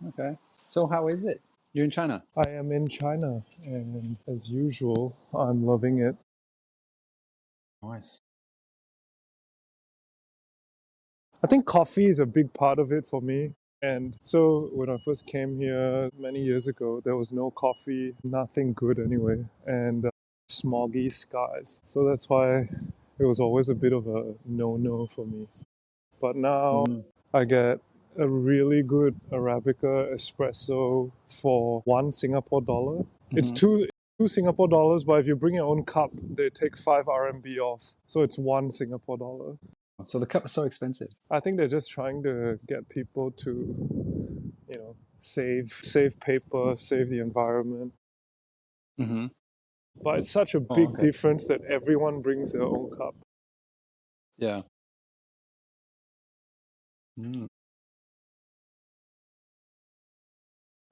Okay. So how is it? You're in China. I am in China, and as usual, I'm loving it. Nice. I think coffee is a big part of it for me. And so when I first came here many years ago, there was no coffee, nothing good anyway, and smoggy skies. So that's why it was always a bit of a no-no for me. But now I get a really good Arabica espresso for $1 Singapore. It's two Singapore dollars, but if you bring your own cup, they take 5 RMB off. So it's $1 Singapore. So the cup is so expensive. I think they're just trying to get people to, save paper, save the environment. Mm-hmm. But it's such a big difference that everyone brings their own cup. Yeah. Mm.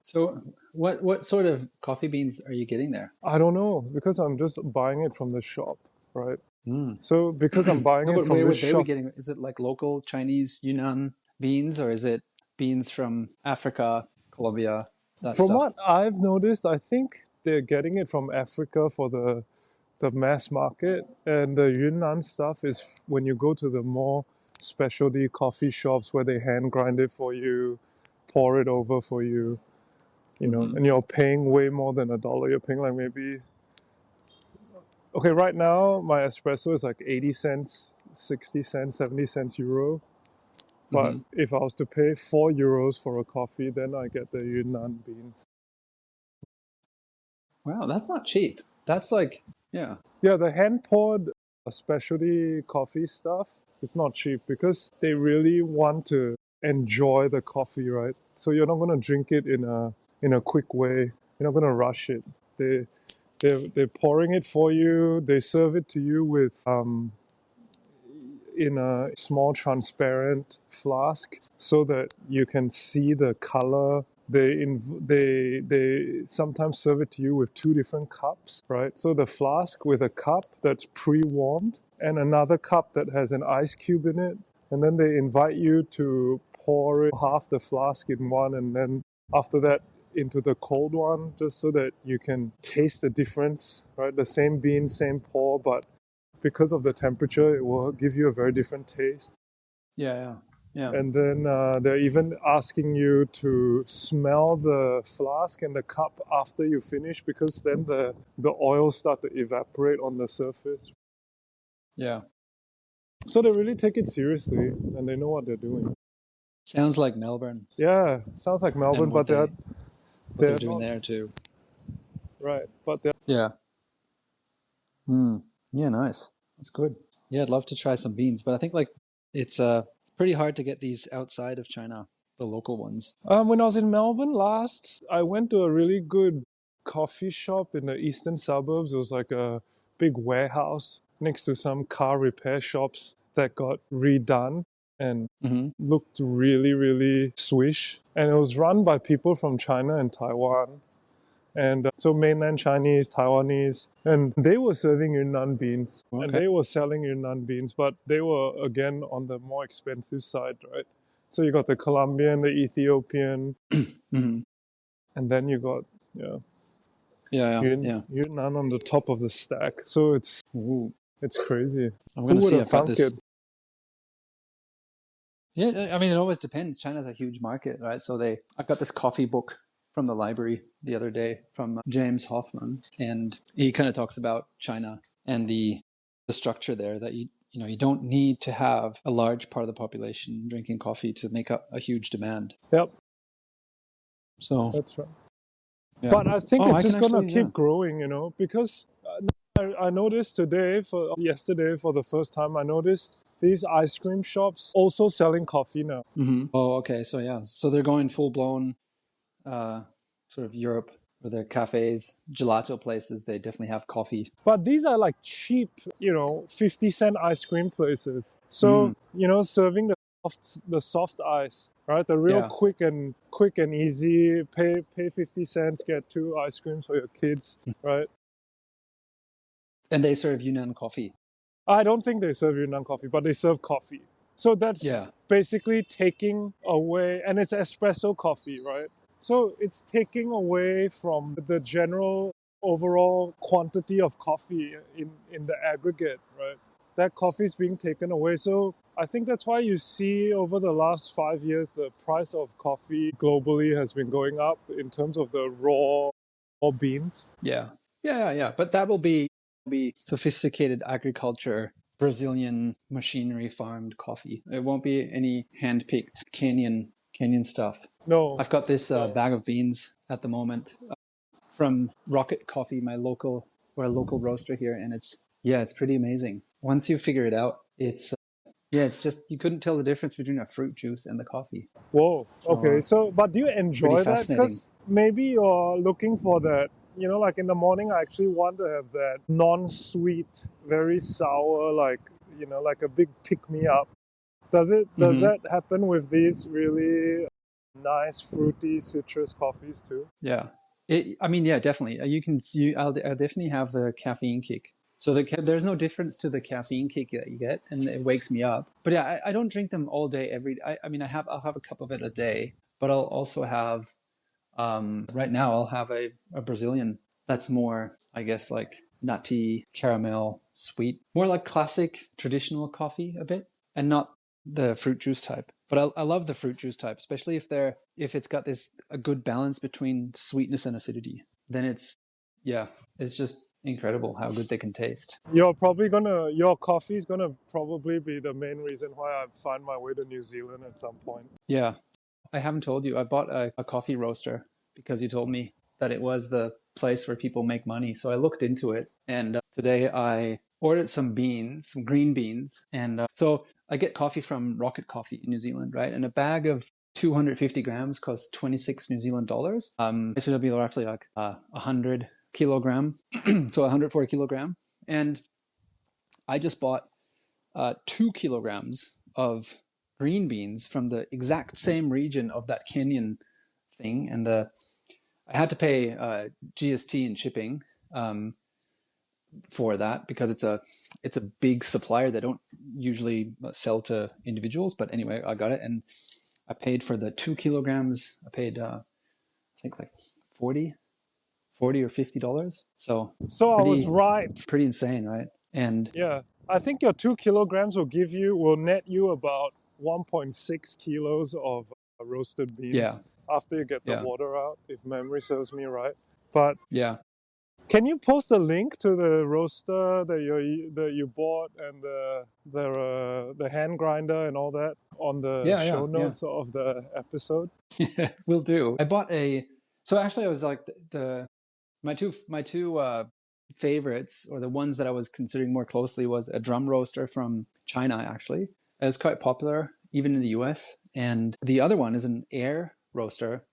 So what sort of coffee beans are you getting there? I don't know, because I'm just buying it from the shop, right? Mm. So because I'm buying it from where the would they be shop, getting? Is it like local Chinese Yunnan beans, or is it beans from Africa, Colombia? From what I've noticed, I think they're getting it from Africa for the mass market, and the Yunnan stuff is when you go to the more specialty coffee shops where they hand grind it for you, pour it over for you, and you're paying way more than $1. You're paying like maybe, okay, right now my espresso is like 80 cents, 60 cents, 70 cents euro. But if I was to pay €4 for a coffee, then I get the Yunnan beans. Wow, that's not cheap. That's like, yeah. Yeah, the hand-poured specialty coffee stuff is not cheap because they really want to enjoy the coffee, right? So you're not going to drink it in a quick way. You're not going to rush it. They're pouring it for you. They serve it to you with in a small transparent flask so that you can see the color. They sometimes serve it to you with 2 different cups, right? So the flask with a cup that's pre-warmed and another cup that has an ice cube in it. And then they invite you to pour half the flask in one and then after that into the cold one, just so that you can taste the difference, right? The same bean, same pour, but because of the temperature, it will give you a very different taste. Yeah. And then they're even asking you to smell the flask and the cup after you finish, because then the oils start to evaporate on the surface. Yeah. So they really take it seriously and they know what they're doing. Sounds like Melbourne. Yeah, sounds like Melbourne, but they're doing not, there too. Right, but they're... Yeah. Yeah, nice. That's good. Yeah, I'd love to try some beans, but I think like it's pretty hard to get these outside of China, the local ones. When I was in Melbourne last, I went to a really good coffee shop in the eastern suburbs. It was like a big warehouse next to some car repair shops that got redone and looked really, really swish. And it was run by people from China and Taiwan. And so mainland Chinese, Taiwanese, and they were serving Yunnan beans. Okay. And they were selling Yunnan beans, but they were, again, on the more expensive side, right? So you got the Colombian, the Ethiopian, and then you got, Yunnan on the top of the stack. So it's crazy. I'm going to see if I've got this. Yeah, I mean, it always depends. China's a huge market, right? So I've got this coffee book from the library the other day from James Hoffman, and he kind of talks about China and the structure there, that you don't need to have a large part of the population drinking coffee to make up a huge demand. Yep. So that's right. Yeah. But I think it's just going to keep growing, because I noticed yesterday for the first time, I noticed these ice cream shops also selling coffee now. Oh, okay. So so they're going full blown. Sort of Europe, where their cafes, gelato places, they definitely have coffee. But these are like cheap, 50-cent ice cream places. So, serving the soft ice, right? The real quick and easy, pay 50 cents, get 2 ice creams for your kids, right? And they serve Yunnan coffee. I don't think they serve Yunnan coffee, but they serve coffee. So that's basically taking away, and it's espresso coffee, right? So it's taking away from the general overall quantity of coffee in the aggregate, right? That coffee is being taken away. So I think that's why you see over the last 5 years, the price of coffee globally has been going up in terms of the raw beans. Yeah. But that will be sophisticated agriculture, Brazilian machinery farmed coffee. It won't be any hand-picked Kenyan stuff. No. I've got this bag of beans at the moment from Rocket Coffee, we're a local roaster here, and it's pretty amazing. Once you figure it out, it's just, you couldn't tell the difference between a fruit juice and the coffee. Whoa. Okay. So, but do you Pretty enjoy that? fascinating. Because maybe you're looking for that. You know, like in the morning, I actually want to have that non-sweet, very sour, like, you know, like a big pick-me-up. Does that happen with these really nice fruity citrus coffees too? Yeah. Definitely. I'll definitely have the caffeine kick. So there's no difference to the caffeine kick that you get, and it wakes me up. But yeah, I don't drink them all day I'll have a cup of it a day, but I'll also have right now I'll have a Brazilian that's more, I guess, like nutty, caramel, sweet, more like classic traditional coffee a bit, and not the fruit juice type. But I love the fruit juice type, especially if it's got a good balance between sweetness and acidity. Then it's just incredible how good they can taste. Your coffee is gonna probably be the main reason why I find my way to New Zealand at some point. Yeah. I haven't told you, I bought a coffee roaster because you told me that it was the place where people make money. So I looked into it, and today I ordered some green beans. And so I get coffee from Rocket Coffee in New Zealand, right? And a bag of 250 grams costs 26 New Zealand dollars. So it'll be roughly like 100 kilogram, so 140 kilogram. And I just bought 2 kilograms of green beans from the exact same region of that Kenyan thing. And I had to pay GST and shipping for that because it's a big supplier. They don't usually sell to individuals. But anyway, I got it, and I paid for the 2 kilograms. I paid, I think, like $40 or $50. So I was right. Pretty insane, right? And yeah, I think your 2 kilograms will net you about 1.6 kilos of roasted beans after you get the water out, if memory serves me right. But yeah, can you post a link to the roaster that you bought and the hand grinder and all that on the show notes of the episode? Yeah, will do. I bought so actually I was like my two favorites, or the ones that I was considering more closely, was a drum roaster from China. Actually, it was quite popular even in the US. And the other one is an air roaster,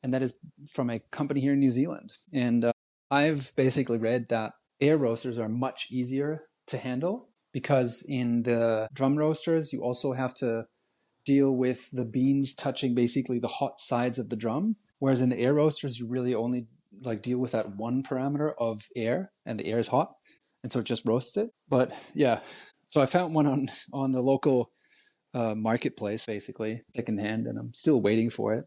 and that is from a company here in New Zealand. And I've basically read that air roasters are much easier to handle because in the drum roasters you also have to deal with the beans touching basically the hot sides of the drum, whereas in the air roasters you really only like deal with that one parameter of air, and the air is hot, and so it just roasts it. But yeah, so I found one on the local marketplace, basically secondhand, and I'm still waiting for it.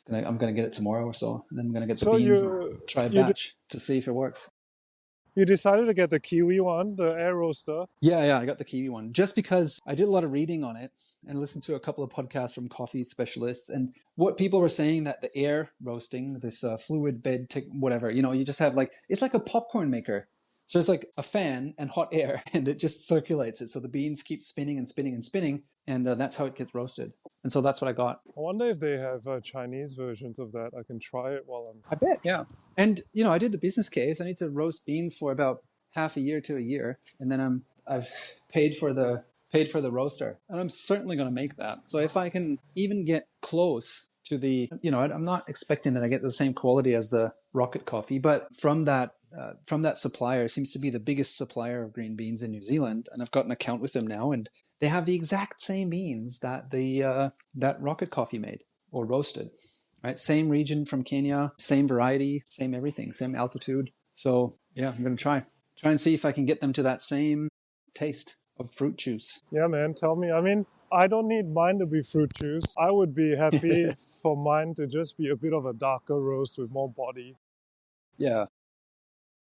I'm gonna get it tomorrow or so, and then I'm gonna get the beans and try a batch to see if it works. You decided to get the Kiwi one, the air roaster? Yeah, I got the Kiwi one just because I did a lot of reading on it and listened to a couple of podcasts from coffee specialists, and what people were saying, that the air roasting, this fluid bed, whatever, you just have it's like a popcorn maker. So it's like a fan and hot air, and it just circulates it. So the beans keep spinning and spinning and spinning, and that's how it gets roasted. And so that's what I got. I wonder if they have Chinese versions of that. I can try it while I bet, yeah. And, I did the business case. I need to roast beans for about half a year to a year. And then I've paid for the roaster. And I'm certainly going to make that. So if I can even get close to the, I'm not expecting that I get the same quality as the Rocket Coffee, but from that supplier, seems to be the biggest supplier of green beans in New Zealand, and I've got an account with them now, and they have the exact same beans that that Rocket Coffee made or roasted, right? Same region from Kenya, same variety, same everything, same altitude. So yeah, I'm gonna try and see if I can get them to that same taste of fruit juice. Yeah, man, tell me. I mean, I don't need mine to be fruit juice. I would be happy for mine to just be a bit of a darker roast with more body. Yeah.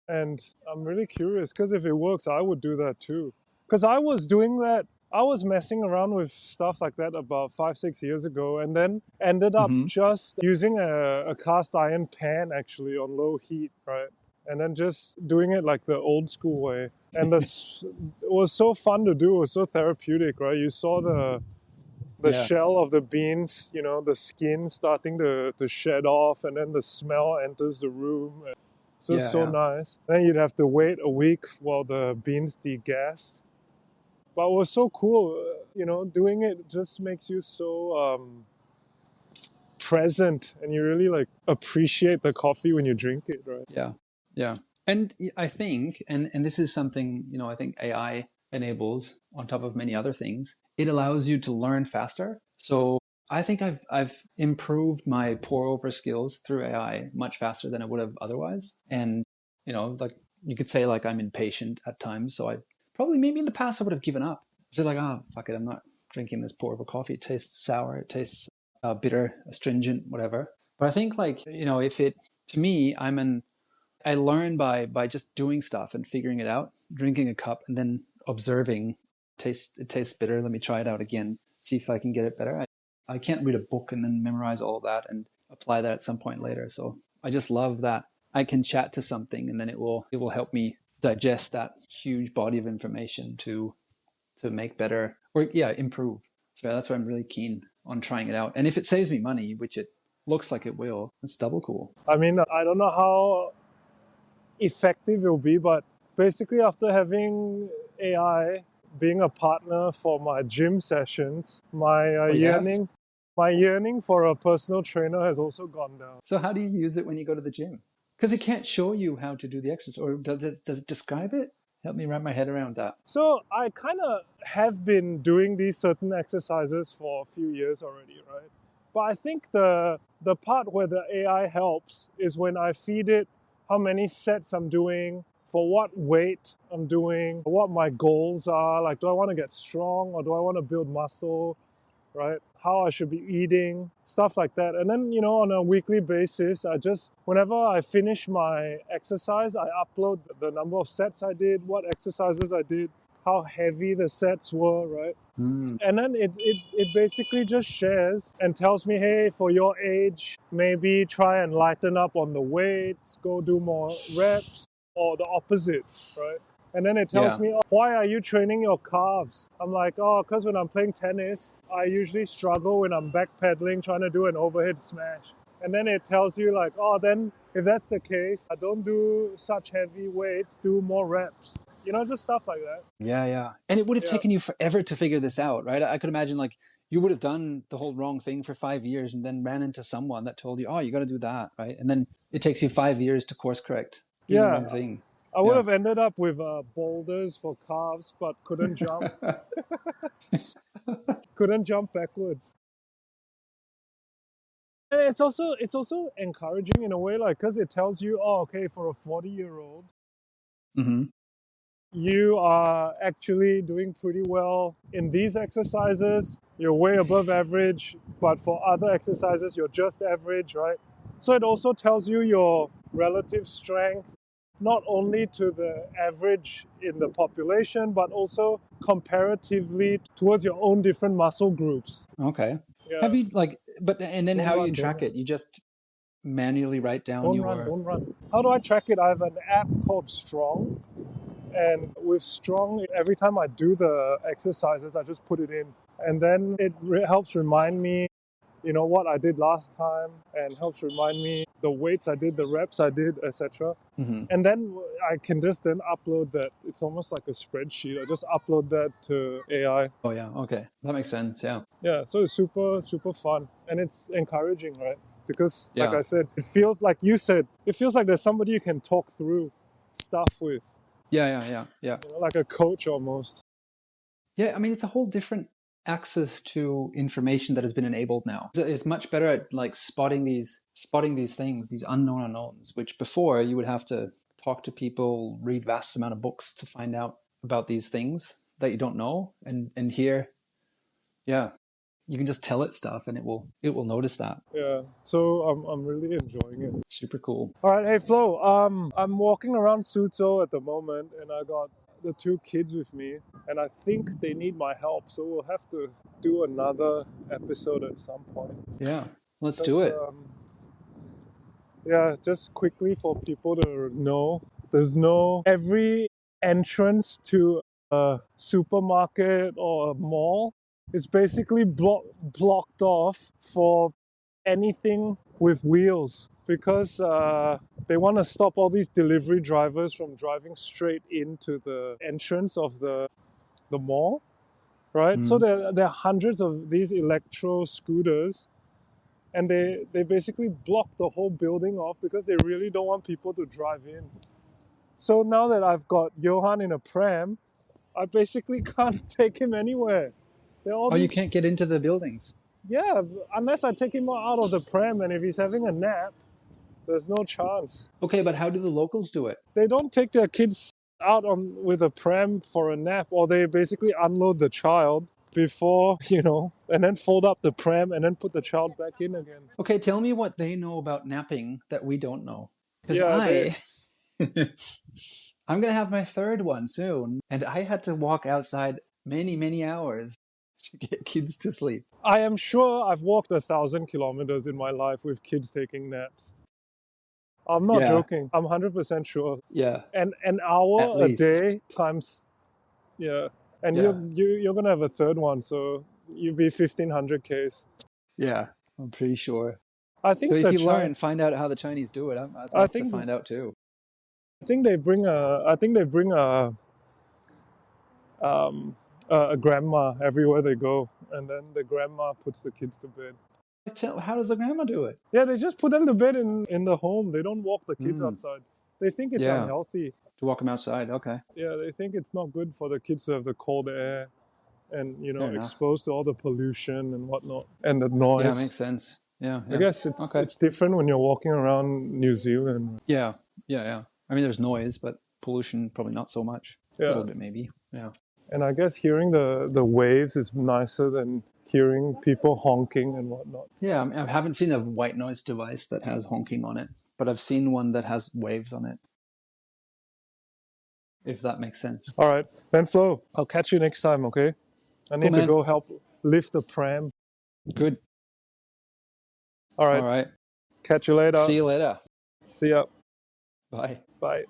And I'm really curious because if it works, I would do that too. Because I was doing that, I was messing around with stuff like that about 5, 6 years ago, and then ended up Mm-hmm. just using a cast iron pan actually on low heat, right? And then just doing it like the old school way. And it was so fun to do. It was so therapeutic, right? You saw the Yeah. shell of the beans, the skin starting to shed off, and then the smell enters the room. It's just Yeah. so Yeah. nice. Then you'd have to wait a week while the beans degassed. But it was so cool, doing it just makes you so present, and you really like appreciate the coffee when you drink it, right? Yeah. Yeah. And I think, and this is something, I think AI enables on top of many other things, it allows you to learn faster. So I think I've improved my pour over skills through AI much faster than I would have otherwise. And, like you could say like I'm impatient at times. So I probably maybe in the past I would have given up. So like, oh, fuck it, I'm not drinking this pour over coffee. It tastes sour. It tastes bitter, astringent, whatever. But I think like, if it, to me, I learn by just doing stuff and figuring it out, drinking a cup and then observing. It tastes bitter. Let me try it out again. See if I can get it better. I can't read a book and then memorize all of that and apply that at some point later. So I just love that I can chat to something and then it will help me digest that huge body of information to make better or improve. So that's why I'm really keen on trying it out. And if it saves me money, which it looks like it will, it's double cool. I mean, I don't know how effective it will be, but basically after having AI being a partner for my gym sessions, Oh yeah. my yearning for a personal trainer has also gone down. So how do you use it when you go to the gym? Because it can't show you how to do the exercise, or does it describe it? Help me wrap my head around that. So I kind of have been doing these certain exercises for a few years already, right? But I think the part where the AI helps is when I feed it how many sets I'm doing, for what weight I'm doing, what my goals are. Like, do I want to get strong or do I want to build muscle? Right? How I should be eating, stuff like that. And then, on a weekly basis, whenever I finish my exercise, I upload the number of sets I did, what exercises I did, how heavy the sets were, right? Mm, And then it basically just shares and tells me, hey, for your age, maybe try and lighten up on the weights, go do more reps, or the opposite, right? And then it tells yeah. me, oh, why are you training your calves? I'm like, oh, because when I'm playing tennis, I usually struggle when I'm backpedaling trying to do an overhead smash. And then it tells you like, oh, then if that's the case, don't do such heavy weights, do more reps. Just stuff like that. Yeah, yeah. And it would have Yeah. taken you forever to figure this out, right? I could imagine like you would have done the whole wrong thing for 5 years and then ran into someone that told you, oh, you got to do that, right? And then it takes you 5 years to course correct doing the Yeah. wrong thing. I would Yeah. have ended up with boulders for calves, but couldn't jump. Couldn't jump backwards. And it's also encouraging in a way, like because it tells you, oh, okay, for a 40-year-old, Mm-hmm. you are actually doing pretty well in these exercises. You're way above average, but for other exercises, you're just average, right? So it also tells you your relative strength, not only to the average in the population, but also comparatively towards your own different muscle groups. Okay. Yeah. Have you and then Don't how you run, don't track run. it? You just manually write down Don't run, your, don't run. How do I track it? I have an app called Strong. And with Strong, every time I do the exercises, I just put it in. And then it helps remind me, what I did last time, and helps remind me the weights I did, the reps I did, etc. mm-hmm. And then I can just then upload that. It's almost like a spreadsheet. I just upload that to AI. Oh yeah, okay. That makes sense. Yeah. Yeah, so it's super, super fun. And it's encouraging, right? Because, like Yeah. I said, it feels like you said, it feels like there's somebody you can talk through stuff with, Yeah, yeah, yeah, yeah. like a coach almost. Yeah, I mean, it's a whole different access to information that has been enabled now. It's much better at like spotting these things, these unknown unknowns, which before you would have to talk to people, read vast amount of books to find out about these things that you don't know. And here Yeah. You can just tell it stuff and it will notice that. Yeah. So I'm really enjoying it. Super cool. All right, hey Flo. I'm walking around Suzhou at the moment, and I got the two kids with me, and I think they need my help. So we'll have to do another episode at some point. Yeah. Let's do it. Yeah, just quickly for people to know, every entrance to a supermarket or a mall is basically blocked off for anything with wheels because they want to stop all these delivery drivers from driving straight into the entrance of the mall, right? So there are hundreds of these electro scooters, and they basically block the whole building off because they really don't want people to drive in. So now that I've got Johan in a pram, I basically can't take him anywhere. You can't get into the buildings. Yeah, unless I take him out of the pram, and if he's having a nap, there's no chance. Okay, but how do the locals do it? They don't take their kids out with a pram for a nap, or they basically unload the child before, and then fold up the pram and then put the child back in again. Okay, tell me what they know about napping that we don't know. Because I'm going to have my third one soon, and I had to walk outside many, many hours to get kids to sleep. I am sure I've walked 1,000 kilometers in my life with kids taking naps. I'm not joking. I'm 100% sure. Yeah. And an hour a day times, And you're going to have a third one, so you'll be 1,500 Ks. Yeah, I'm pretty sure. I think so if you find out how the Chinese do it, I'd love to find out too. I think they bring a grandma everywhere they go, and then the grandma puts the kids to bed. How does the grandma do it? Yeah, they just put them to bed in the home. They don't walk the kids outside. They think it's unhealthy. To walk them outside, okay. Yeah, they think it's not good for the kids to have the cold air and, exposed to all the pollution and whatnot and the noise. Yeah, makes sense. Yeah. I guess it's different when you're walking around New Zealand. Yeah. I mean, there's noise, but pollution probably not so much. A little bit maybe. Yeah. And I guess hearing the waves is nicer than hearing people honking and whatnot. Yeah, I haven't seen a white noise device that has honking on it, but I've seen one that has waves on it. If that makes sense. All right. Ben Flo, I'll catch you next time, okay? I need to go help lift the pram. Good. All right. All right. Catch you later. See you later. See ya. Bye. Bye.